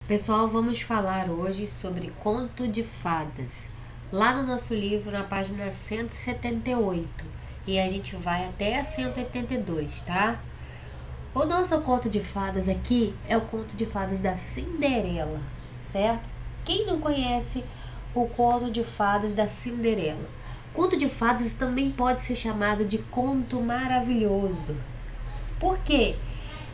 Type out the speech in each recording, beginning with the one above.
Pessoal, vamos falar hoje sobre conto de fadas. Lá no nosso livro, na página 178, e a gente vai até a 182, tá? O nosso conto de fadas aqui é o conto de fadas da Cinderela, certo? Quem não conhece o conto de fadas da Cinderela? Conto de fadas também pode ser chamado de conto maravilhoso. Por quê?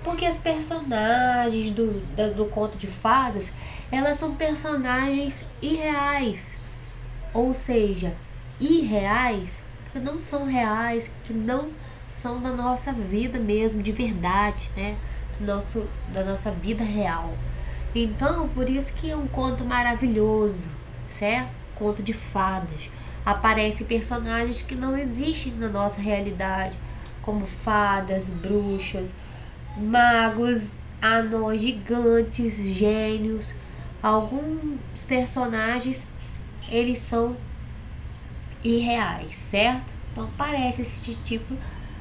Porque as personagens do conto de fadas, elas são personagens irreais. Ou seja, irreais, que não são reais, que não são da nossa vida mesmo, de verdade, né? Da nossa vida real. Então, por isso que é um conto maravilhoso, certo? Conto de fadas. Aparecem personagens que não existem na nossa realidade, como fadas, bruxas, magos, anões gigantes, gênios. Alguns personagens, eles são irreais, certo? Então parece esse tipo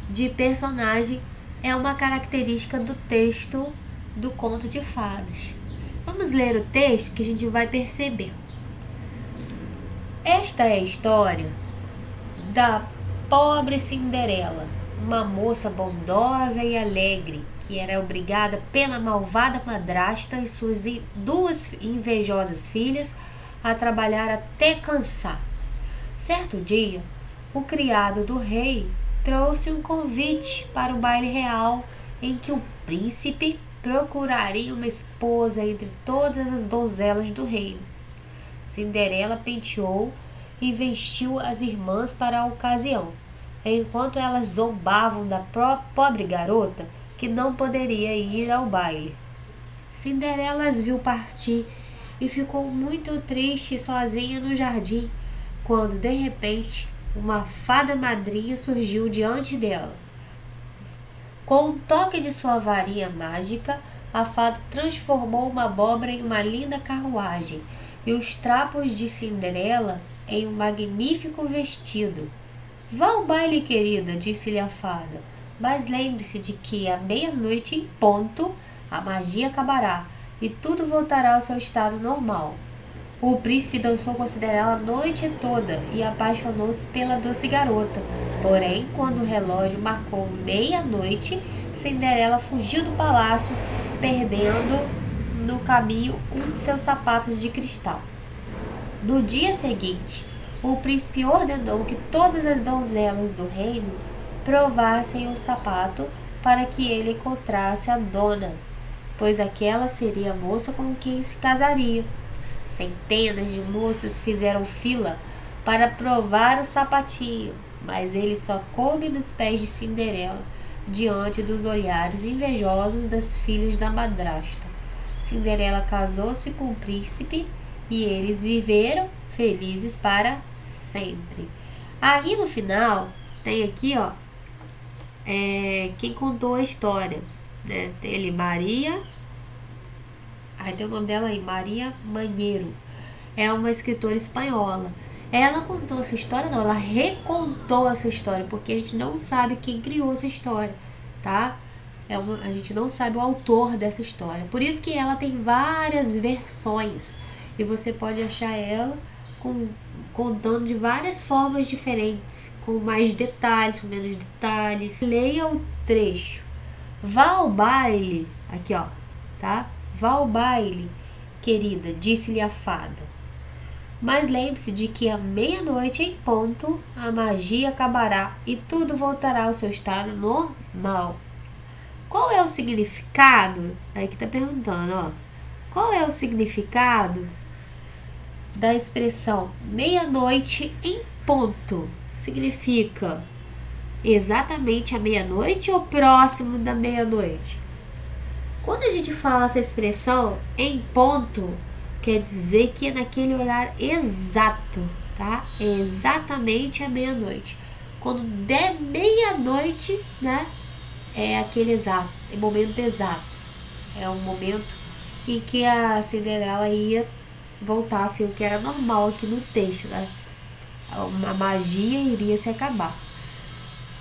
de personagem, é uma característica do texto do conto de fadas. Vamos ler o texto que a gente vai perceber. Esta é a história da pobre Cinderela, uma moça bondosa e alegre, que era obrigada pela malvada madrasta e suas duas invejosas filhas a trabalhar até cansar. Certo dia, o criado do rei trouxe um convite para o baile real, em que o príncipe procuraria uma esposa entre todas as donzelas do reino. Cinderela penteou e vestiu as irmãs para a ocasião, enquanto elas zombavam da pobre garota que não poderia ir ao baile. Cinderela as viu partir e ficou muito triste sozinha no jardim, quando de repente uma fada madrinha surgiu diante dela. Com um toque de sua varinha mágica, a fada transformou uma abóbora em uma linda carruagem e os trapos de Cinderela em um magnífico vestido. Vá ao baile, querida, disse-lhe a fada, mas lembre-se de que à meia-noite em ponto a magia acabará e tudo voltará ao seu estado normal. O príncipe dançou com Cinderela a noite toda e apaixonou-se pela doce garota. Porém, quando o relógio marcou meia-noite, Cinderela fugiu do palácio, perdendo no caminho um de seus sapatos de cristal. No dia seguinte, o príncipe ordenou que todas as donzelas do reino provassem o sapato para que ele encontrasse a dona, pois aquela seria a moça com quem se casaria. Centenas de moças fizeram fila para provar o sapatinho, mas ele só coube nos pés de Cinderela, diante dos olhares invejosos das filhas da madrasta. Cinderela casou-se com o príncipe e eles viveram felizes para sempre. Aí no final tem aqui, ó, quem contou a história, né? Tem ali Maria. Aí tem o nome dela aí, Maria Manheiro. É uma escritora espanhola. Ela contou essa história, não, ela recontou essa história, porque a gente não sabe quem criou essa história, tá? A gente não sabe o autor dessa história. Por isso que ela tem várias versões. E você pode achar ela contando de várias formas diferentes, com mais detalhes, com menos detalhes. Leia o trecho. Vá ao baile, aqui ó, tá? Vá ao baile, querida, disse-lhe a fada. Mas lembre-se de que à meia-noite em ponto a magia acabará e tudo voltará ao seu estado normal. Qual é o significado? Aí que tá perguntando, ó. Qual é o significado da expressão meia-noite em ponto? Significa exatamente a meia-noite ou próximo da meia-noite? Quando a gente fala essa expressão em ponto, quer dizer que é naquele horário exato, tá? É exatamente a meia-noite. Quando der meia-noite, né? É aquele exato, é o momento exato. É o momento em que a Cinderela ia voltar assim, o que era normal aqui no texto, né? A magia iria se acabar.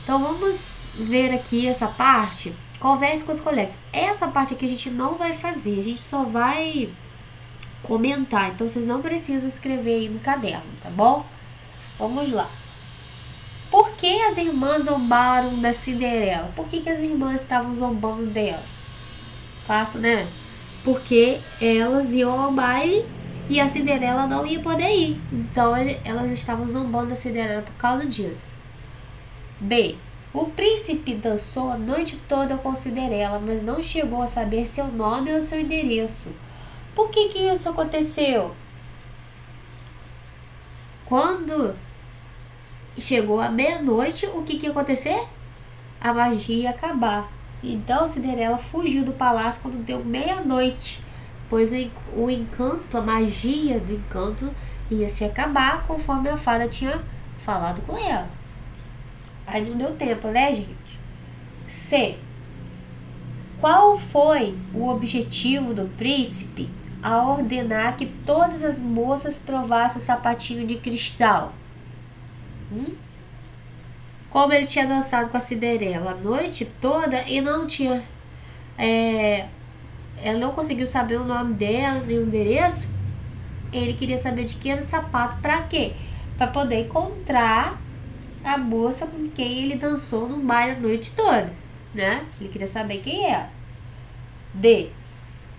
Então vamos ver aqui essa parte. Converse com os colegas. Essa parte aqui a gente não vai fazer, a gente só vai comentar. Então vocês não precisam escrever aí no caderno, tá bom? Vamos lá. Por que as irmãs zombaram da Cinderela? Por que as irmãs estavam zombando dela? Fácil, né? Porque elas iam ao baile e a Cinderela não ia poder ir. Então elas estavam zombando da Cinderela por causa disso. B. O príncipe dançou a noite toda com Cinderela, mas não chegou a saber seu nome ou seu endereço. Por que isso aconteceu? Quando chegou a meia-noite, o que ia acontecer? A magia ia acabar. Então Cinderela fugiu do palácio quando deu meia-noite, pois o encanto, a magia do encanto ia se acabar conforme a fada tinha falado com ela. Aí não deu tempo, né, gente? C. Qual foi o objetivo do príncipe ao ordenar que todas as moças provassem o sapatinho de cristal? Como ele tinha dançado com a Cinderela a noite toda e não tinha... ela não conseguiu saber o nome dela, nem o endereço. Ele queria saber de que era o sapato. Pra quê? Pra poder encontrar a moça com quem ele dançou no baile a noite toda, né? Ele queria saber quem era. D.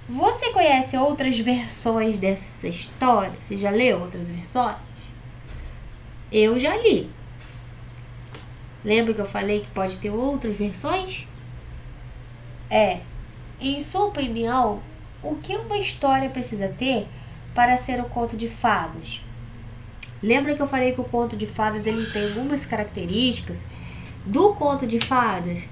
Você conhece outras versões dessa história? Você já leu outras versões? Eu já li. Lembra que eu falei que pode ter outras versões? Em sua opinião, o que uma história precisa ter para ser um conto de fadas? Lembra que eu falei que o conto de fadas ele tem algumas características? Do conto de fadas,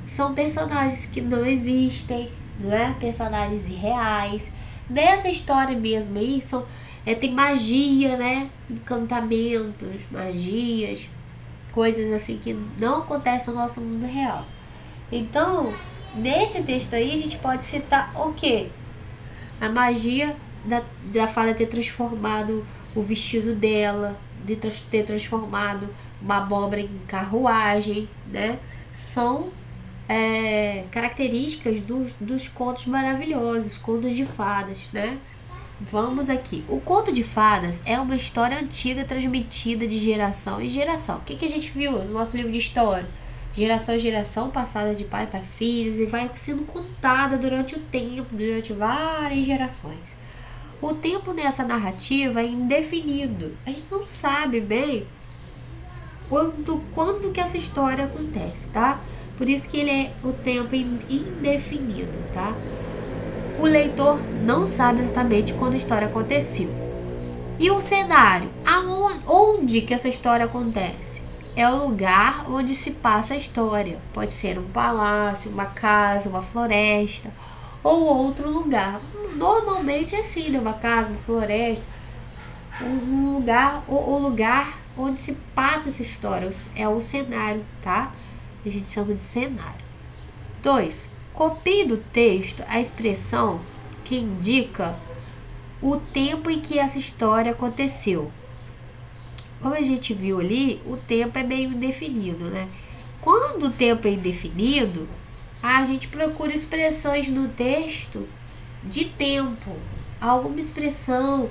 são personagens que não existem, não é? Personagens irreais. Nessa história mesmo aí, tem magia, né? Encantamentos, magias, coisas assim que não acontecem no nosso mundo real. Então, nesse texto aí, a gente pode citar o quê? A magia da fada ter transformado o vestido dela, de ter transformado uma abóbora em carruagem, né? São características dos contos maravilhosos, contos de fadas, né? Vamos aqui. O conto de fadas é uma história antiga transmitida de geração em geração. O que a gente viu no nosso livro de história? Geração em geração, passada de pai para filhos e vai sendo contada durante o tempo, durante várias gerações. O tempo nessa narrativa é indefinido. A gente não sabe bem quando que essa história acontece, tá? Por isso que o tempo é indefinido, tá? O leitor não sabe exatamente quando a história aconteceu. E o cenário? Onde que essa história acontece? É o lugar onde se passa a história. Pode ser um palácio, uma casa, uma floresta ou outro lugar. Normalmente é assim, né? Uma casa, uma floresta, um lugar, o lugar onde se passa essa história é o cenário, tá? A gente chama de cenário. 2. Copie do texto a expressão que indica o tempo em que essa história aconteceu. Como a gente viu ali, o tempo é meio indefinido, né? Quando o tempo é indefinido, a gente procura expressões no texto de tempo. Alguma expressão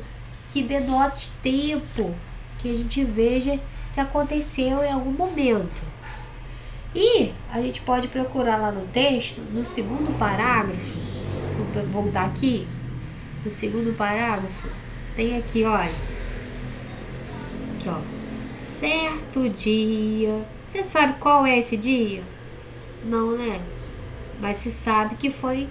que denote tempo, que a gente veja que aconteceu em algum momento. E a gente pode procurar lá no texto, no segundo parágrafo, vou voltar aqui, no segundo parágrafo, tem aqui, olha, aqui ó, certo dia, você sabe qual é esse dia? Não, né? Mas se sabe que foi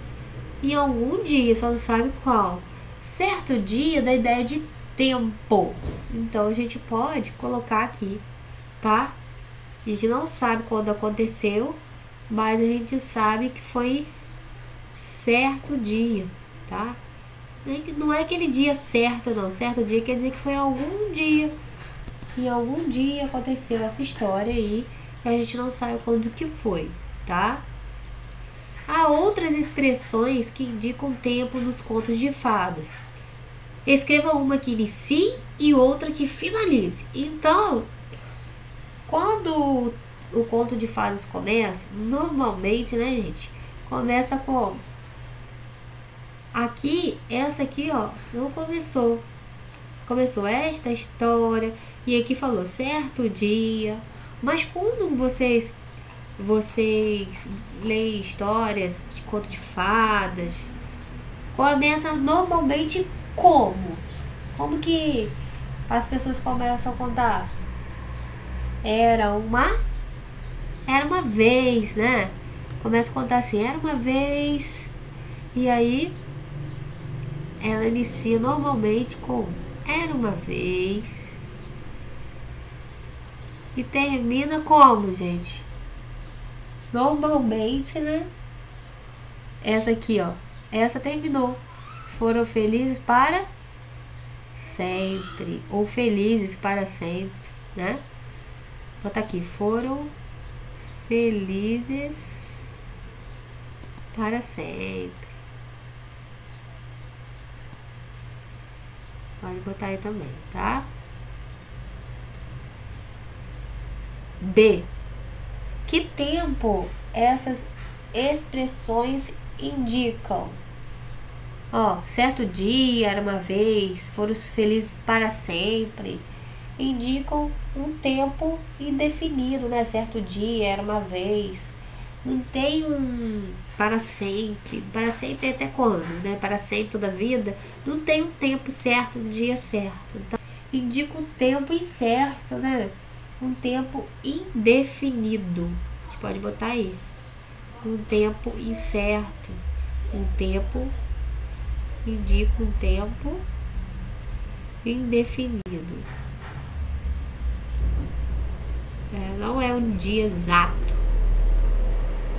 em algum dia, só não sabe qual. Certo dia dá ideia de tempo, então a gente pode colocar aqui, tá? A gente não sabe quando aconteceu, mas a gente sabe que foi certo dia, tá? Não é aquele dia certo, não. Certo dia quer dizer que foi algum dia. E algum dia aconteceu essa história aí, e a gente não sabe quando que foi, tá? Há outras expressões que indicam tempo nos contos de fadas. Escreva uma que inicie e outra que finalize. Então, quando o conto de fadas começa, normalmente, né, gente, começa como? Aqui, essa aqui, ó, não começou. Começou esta história e aqui falou certo dia. Mas quando vocês leem histórias de conto de fadas, começa normalmente como? Como que as pessoas começam a contar? Era uma vez, né? Começa a contar assim, era uma vez. E aí ela inicia normalmente com era uma vez. E termina como, gente? Normalmente, né? Essa aqui, ó. Essa terminou. Foram felizes para sempre. Ou felizes para sempre, né? Vou botar aqui. Foram felizes para sempre. Pode botar aí também, tá? B. Que tempo essas expressões indicam? Ó, certo dia, era uma vez, foram felizes para sempre. Indicam um tempo indefinido, né? Certo dia, era uma vez. Não tem um para sempre. Para sempre até quando, né? Para sempre toda a vida. Não tem um tempo certo, um dia certo. Então, indica um tempo incerto, né? Um tempo indefinido. A gente pode botar aí. Um tempo incerto. Um tempo indica um tempo indefinido. Não é um dia exato.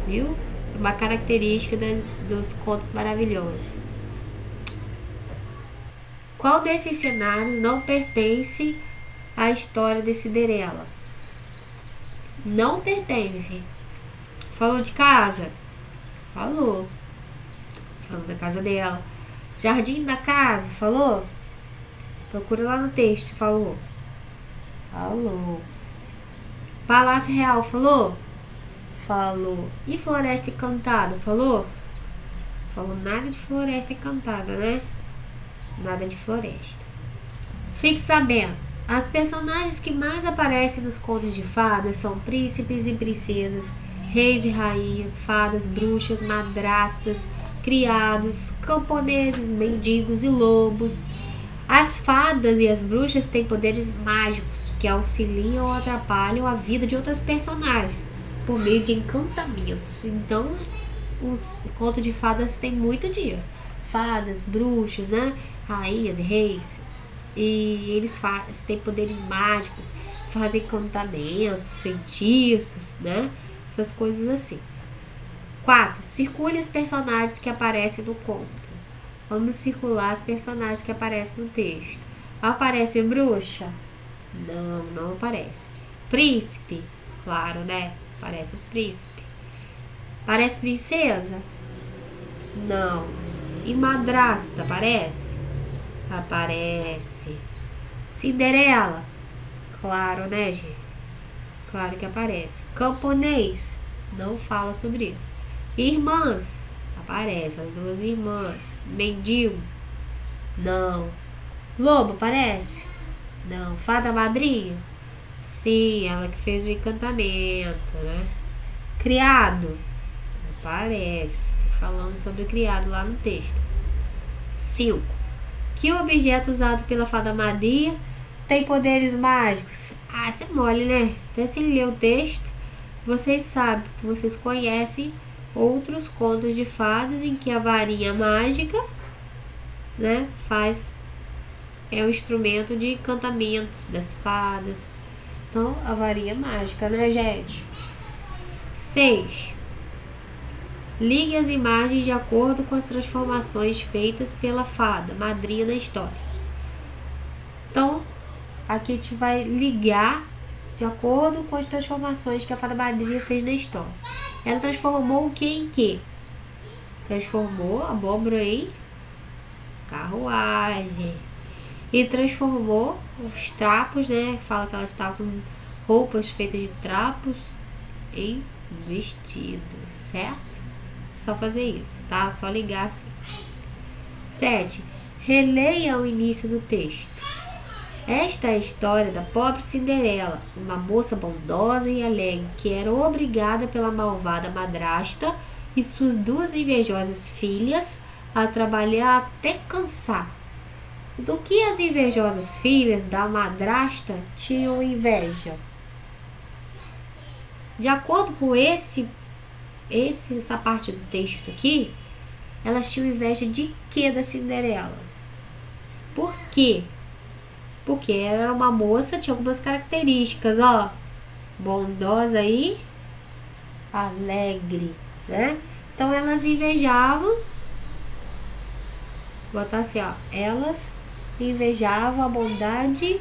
Viu? Uma característica dos contos maravilhosos. Qual desses cenários não pertence à história de Cinderela? Não pertence. Falou de casa? Falou. Falou da casa dela. Jardim da casa? Falou? Procura lá no texto. Falou. Falou. Palácio Real? Falou? Falou. E Floresta Encantada? Falou? Falou nada de Floresta Encantada, né? Nada de floresta. Fique sabendo, as personagens que mais aparecem nos contos de fadas são príncipes e princesas, reis e rainhas, fadas, bruxas, madrastas, criados, camponeses, mendigos e lobos. As fadas e as bruxas têm poderes mágicos que auxiliam ou atrapalham a vida de outras personagens por meio de encantamentos. Então, o conto de fadas tem muito disso. Fadas, bruxos, né? Rainhas e reis. E eles têm poderes mágicos, fazem encantamentos, feitiços, né? Essas coisas assim. 4. Circule as personagens que aparecem no conto. Vamos circular as personagens que aparecem no texto. Aparece bruxa? Não, não aparece. Príncipe? Claro, né? Aparece o príncipe. Aparece princesa? Não. E madrasta? Aparece? Aparece. Cinderela? Claro, né, gente? Claro que aparece. Camponês? Não fala sobre isso. Irmãs? Aparece, as duas irmãs. Mendigo? Não. Lobo aparece? Não. Fada madrinha? Sim, ela que fez o encantamento, né? Criado? Aparece. Falando sobre o criado lá no texto. 5. Que objeto usado pela fada madrinha tem poderes mágicos? Ah, você mole, né? Até sem ler o texto, vocês sabem, vocês conhecem outros contos de fadas em que a varinha mágica, né, é o instrumento de encantamentos das fadas. Então, a varinha mágica, né, gente? 6. Ligue as imagens de acordo com as transformações feitas pela fada madrinha na história. Então, aqui a gente vai ligar de acordo com as transformações que a fada madrinha fez na história. Ela transformou o que em que? Transformou a abóbora em carruagem. E transformou os trapos, né? Fala que ela estava com roupas feitas de trapos em vestido, certo? Só fazer isso, tá? Só ligar assim. 7. Releia o início do texto. Esta é a história da pobre Cinderela, uma moça bondosa e alegre que era obrigada pela malvada madrasta e suas duas invejosas filhas a trabalhar até cansar. Do que as invejosas filhas da madrasta tinham inveja? De acordo com essa parte do texto aqui, elas tinham inveja de que da Cinderela? Por quê? Porque ela era uma moça, tinha algumas características, ó, bondosa e alegre, né? Então elas invejavam, vou botar assim, ó, elas invejavam a bondade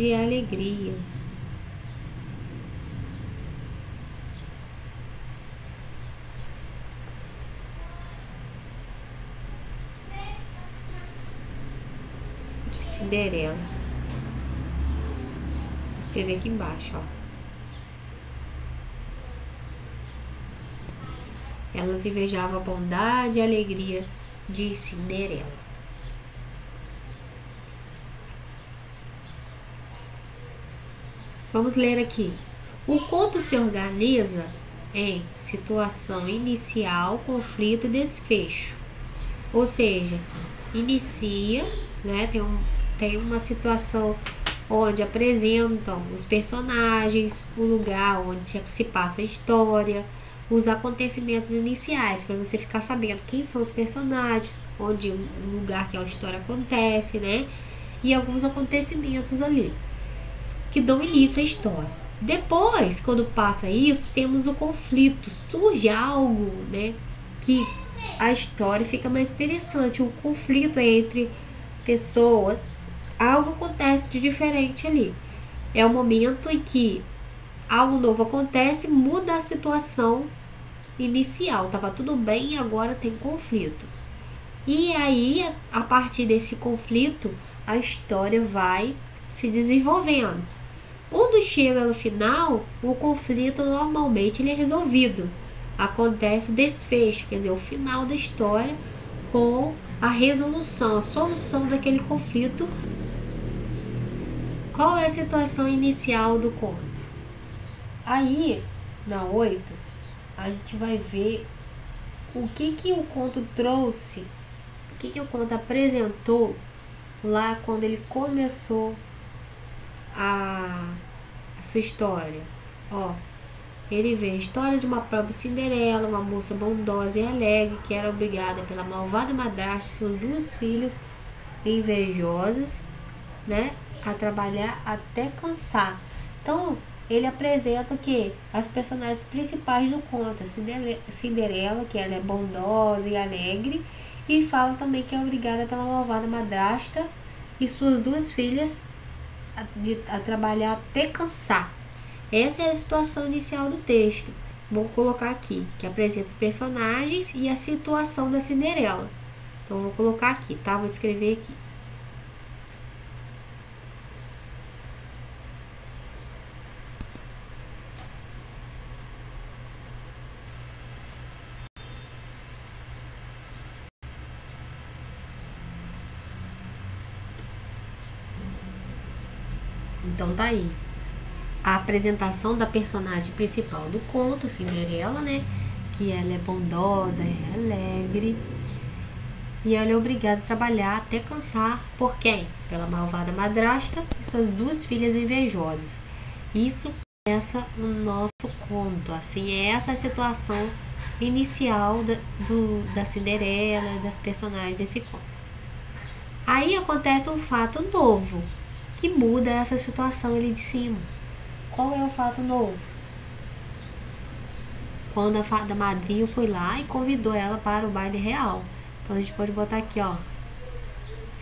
e a alegria. De Cinderela. Vou escrever aqui embaixo, ó. Elas invejavam a bondade e a alegria de Cinderela. Vamos ler aqui. O conto se organiza em situação inicial, conflito e desfecho. Ou seja, inicia, né? Tem uma situação onde apresentam os personagens, o lugar onde se passa a história, os acontecimentos iniciais, para você ficar sabendo quem são os personagens, onde o lugar que a história acontece, né? E alguns acontecimentos ali que dão início à história. Depois, quando passa isso, temos o conflito. Surge algo, né, que a história fica mais interessante. O conflito entre pessoas, algo acontece de diferente ali. É o momento em que algo novo acontece, muda a situação inicial. Tava tudo bem e agora tem conflito. E aí, a partir desse conflito, a história vai se desenvolvendo. Quando chega no final, o conflito normalmente ele é resolvido. Acontece o desfecho, quer dizer, o final da história com a resolução, a solução daquele conflito. Qual é a situação inicial do conto? Aí, na 8, a gente vai ver o que o conto trouxe, o que o conto apresentou lá quando ele começou a sua história. Ó, ele vê a história de uma pobre Cinderela, uma moça bondosa e alegre que era obrigada pela malvada madrasta e suas duas filhas invejosas, né, a trabalhar até cansar. Então, ele apresenta o que? As personagens principais do conto. Cinderela, que ela é bondosa e alegre, e fala também que é obrigada pela malvada madrasta e suas duas filhas a trabalhar até cansar. Essa é a situação inicial do texto. Vou colocar aqui, que apresenta os personagens e a situação da Cinderela. Então, vou colocar aqui, tá? Vou escrever aqui. Então, tá aí a apresentação da personagem principal do conto, Cinderela, né? Que ela é bondosa, é alegre. E ela é obrigada a trabalhar até cansar. Por quem? Pela malvada madrasta e suas duas filhas invejosas. Isso começa no nosso conto. Assim, é essa a situação inicial da Cinderela e das personagens desse conto. Aí acontece um fato novo que muda essa situação ali de cima. Qual é o fato novo? Quando a fada madrinha foi lá e convidou ela para o baile real. Então a gente pode botar aqui, ó.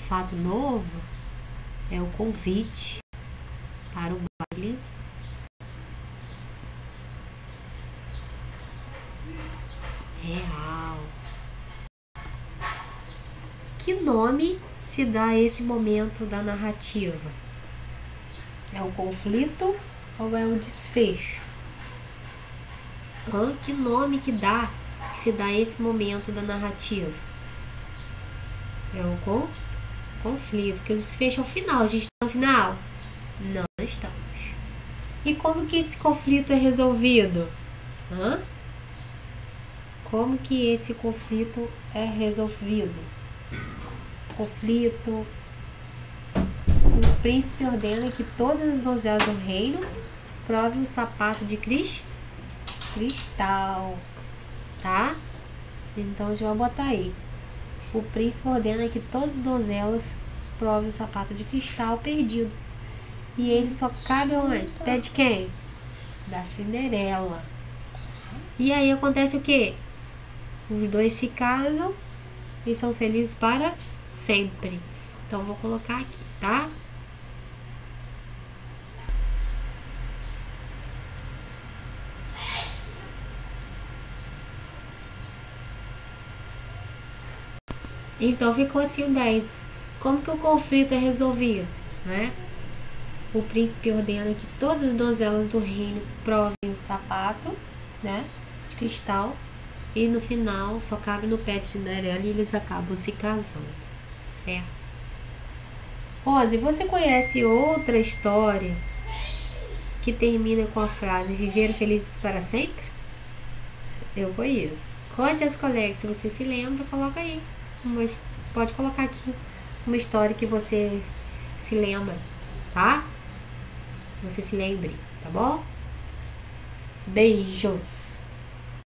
Fato novo é o convite para o baile real. Que nome se dá a esse momento da narrativa? É o conflito Qual é o desfecho? Que nome que se dá esse momento da narrativa? É o conflito, que o desfecho é o final. A gente está no final? Não estamos. E como que esse conflito é resolvido? Como que esse conflito é resolvido? Conflito. O príncipe ordena que todas as donzelas do reino provem um sapato de cristal, tá? Então já vou botar aí. O príncipe ordena que todas as donzelas provem um sapato de cristal perdido. E ele só cabe onde? Pé de quem? Da Cinderela. E aí acontece o quê? Os dois se casam e são felizes para sempre. Então vou colocar aqui, tá? Então ficou assim o 10. Como que o conflito é resolvido, né? O príncipe ordena que todas as donzelas do reino provem o sapato, né, de cristal. E no final só cabe no pé de Cinderela e eles acabam se casando, certo? Rose, você conhece outra história que termina com a frase viver felizes para sempre? Eu conheço. Conte aos colegas, se você se lembra, coloca aí. Pode colocar aqui uma história que você se lembra, tá? Você se lembre, tá bom? Beijos!